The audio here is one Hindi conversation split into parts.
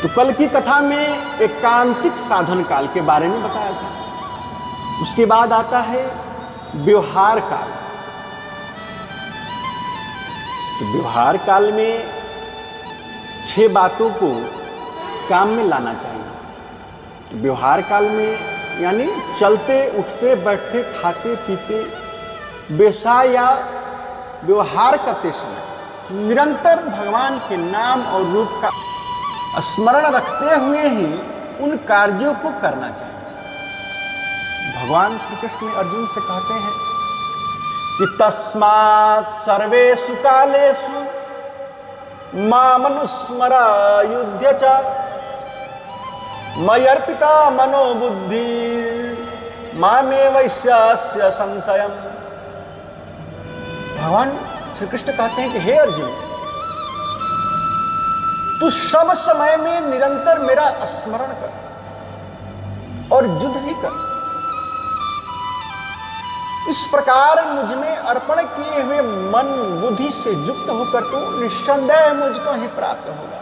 तो कल की कथा में एकांतिक साधन काल के बारे में बताया था। उसके बाद आता है व्यवहार काल। तो व्यवहार काल में 6 बातों को काम में लाना चाहिए। तो व्यवहार काल में यानी चलते उठते बैठते खाते पीते व्यवसाय या व्यवहार करते समय निरंतर भगवान के नाम और रूप का स्मरण रखते हुए ही उन कार्यों को करना चाहिए। भगवान श्री कृष्ण अर्जुन से कहते हैं कि तस्मात् सर्वेषु कालेषु मामनुस्मर युध्य च मयर्पिता मनोबुद्धि मामे वैश्यस्य संशयम्। भगवान श्री कृष्ण कहते हैं कि हे अर्जुन, तू सब समय में निरंतर मेरा स्मरण कर और युद्ध भी कर। इस प्रकार मुझ में अर्पण किए हुए मन बुद्धि से युक्त होकर तू निस्संदेह मुझको ही प्राप्त होगा।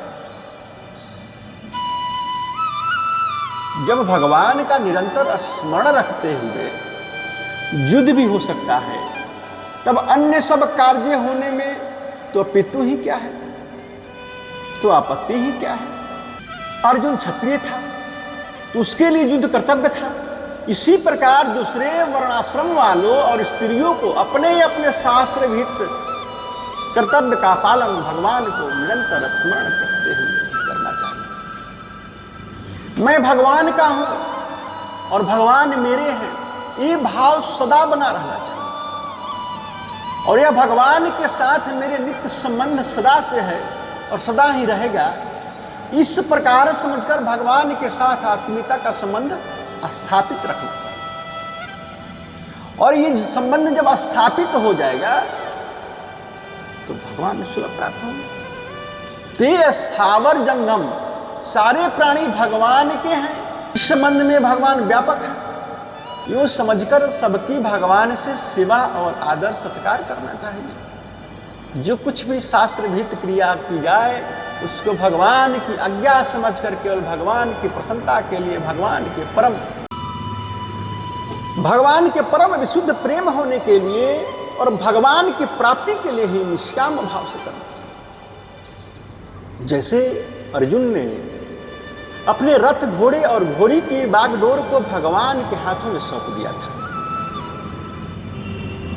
जब भगवान का निरंतर स्मरण रखते हुए युद्ध भी हो सकता है, तब अन्य सब कार्य होने में तो पितु ही क्या है, तो आपत्ति ही क्या है। अर्जुन क्षत्रिय था तो उसके लिए युद्ध कर्तव्य था। इसी प्रकार दूसरे वर्णाश्रम वालों और स्त्रियों को अपने अपने शास्त्र विहित कर्तव्य का पालन भगवान को निरंतर स्मरण करते हुए करना चाहिए। मैं भगवान का हूं और भगवान मेरे हैं, ये भाव सदा बना रहना चाहिए। और यह भगवान के साथ मेरे नित्य संबंध सदा से है और सदा ही रहेगा। इस प्रकार समझकर भगवान के साथ आत्मीयता का संबंध स्थापित रखना चाहिए। और ये संबंध जब स्थापित हो जाएगा तो भगवान सुलभ प्राप्त होंगे। ते स्थावर जंगम, सारे प्राणी भगवान के हैं। इस संबंध में भगवान व्यापक है। यूं समझकर सबकी भगवान से सेवा और आदर सत्कार करना चाहिए। जो कुछ भी शास्त्र विहित क्रिया की जाए उसको भगवान की आज्ञा समझकर केवल भगवान की प्रसन्नता के लिए, भगवान के परम विशुद्ध प्रेम होने के लिए और भगवान की प्राप्ति के लिए ही निष्काम भाव से करना चाहिए। जैसे अर्जुन ने अपने रथ घोड़े और घोड़ी की बागडोर को भगवान के हाथों में सौंप दिया था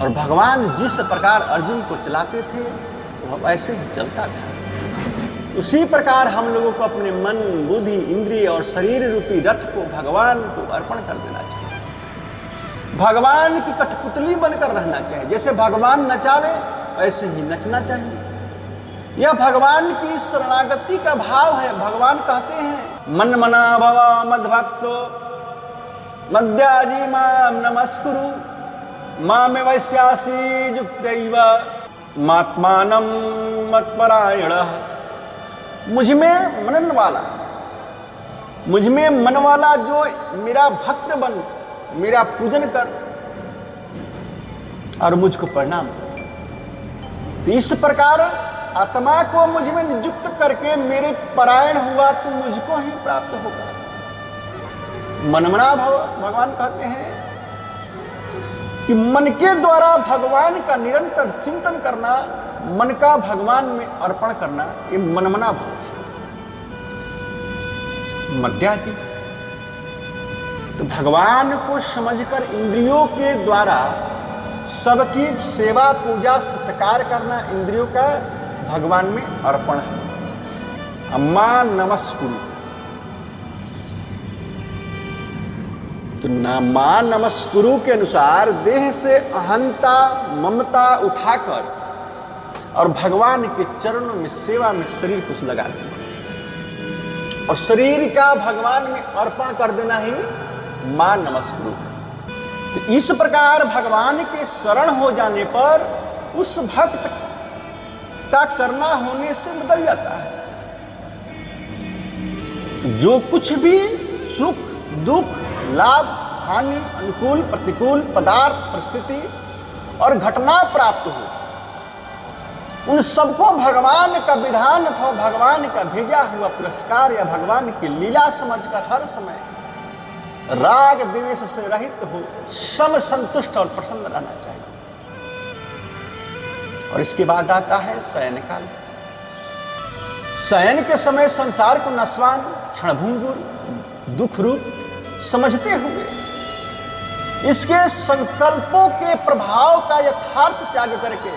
और भगवान जिस प्रकार अर्जुन को चलाते थे वह वैसे ही चलता था। उसी प्रकार हम लोगों को अपने मन बुद्धि इंद्रिय और शरीर रूपी रथ को भगवान को अर्पण कर देना चाहिए। भगवान की कठपुतली बनकर रहना चाहिए। जैसे भगवान नचावे वैसे ही नचना चाहिए। यह भगवान की शरणागति का भाव है। भगवान कहते हैं मन मना भव मद्भक्तो मद्याजी माम नमस्कुरु मामे वैश्यासी युक्तैव मात्मानं मत्परायणः। मुझ में मनन वाला, मुझ में मन वाला जो मेरा भक्त बन मेरा पूजन कर और मुझको प्रणाम कर। तो इस प्रकार आत्मा को मुझ में नियुक्त करके मेरे परायण हुआ तो मुझको ही प्राप्त होगा। मनमना भव, भगवान कहते हैं कि मन के द्वारा भगवान का निरंतर चिंतन करना, मन का भगवान में अर्पण करना, ये मनमना भाव है। मध्याजी तो भगवान को समझकर इंद्रियों के द्वारा सबकी सेवा पूजा सत्कार करना इंद्रियों का भगवान में अर्पण है। अम्मा नमस्कुरु, तो मां नमस्कुरु के अनुसार देह से अहंता ममता उठाकर और भगवान के चरणों में सेवा में शरीर को लगा देना और शरीर का भगवान में अर्पण कर देना ही मां नमस्कुरु। तो इस प्रकार भगवान के शरण हो जाने पर उस भक्त का करना होने से बदल जाता है। तो जो कुछ भी सुख दुख लाभ हानि अनुकूल प्रतिकूल पदार्थ परिस्थिति और घटना प्राप्त हो उन सबको भगवान का विधान अथवा भगवान का भेजा हुआ पुरस्कार या भगवान की लीला समझकर हर समय राग द्वेष से रहित हो सम संतुष्ट और प्रसन्न रहना चाहिए। और इसके बाद आता है शयन काल। शयन के समय संसार को नस्वान, क्षणभंगुर, दुख रूप समझते हुए इसके संकल्पों के प्रभाव का यथार्थ त्याग करके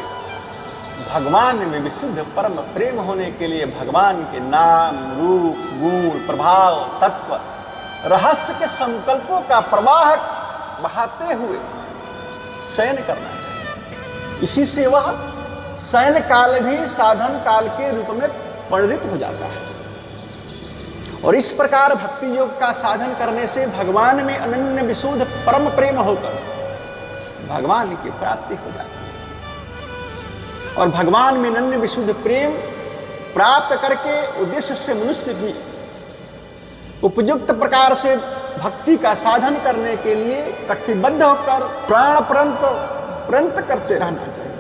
भगवान में विशुद्ध परम प्रेम होने के लिए भगवान के नाम, रूप, गुण, प्रभाव, तत्व, रहस्य के संकल्पों का प्रवाह बहाते हुए शयन करना चाहिए। इसी से वह शयन काल भी साधन काल के रूप में परिणित हो जाता है। और इस प्रकार भक्ति योग का साधन करने से भगवान में अनन्य विशुद्ध परम प्रेम होकर भगवान की प्राप्ति हो जाती है। और भगवान में अनन्य विशुद्ध प्रेम प्राप्त करके उद्देश्य से मनुष्य भी उपयुक्त प्रकार से भक्ति का साधन करने के लिए कटिबद्ध होकर प्राण पर्यंत करते रहना चाहिए।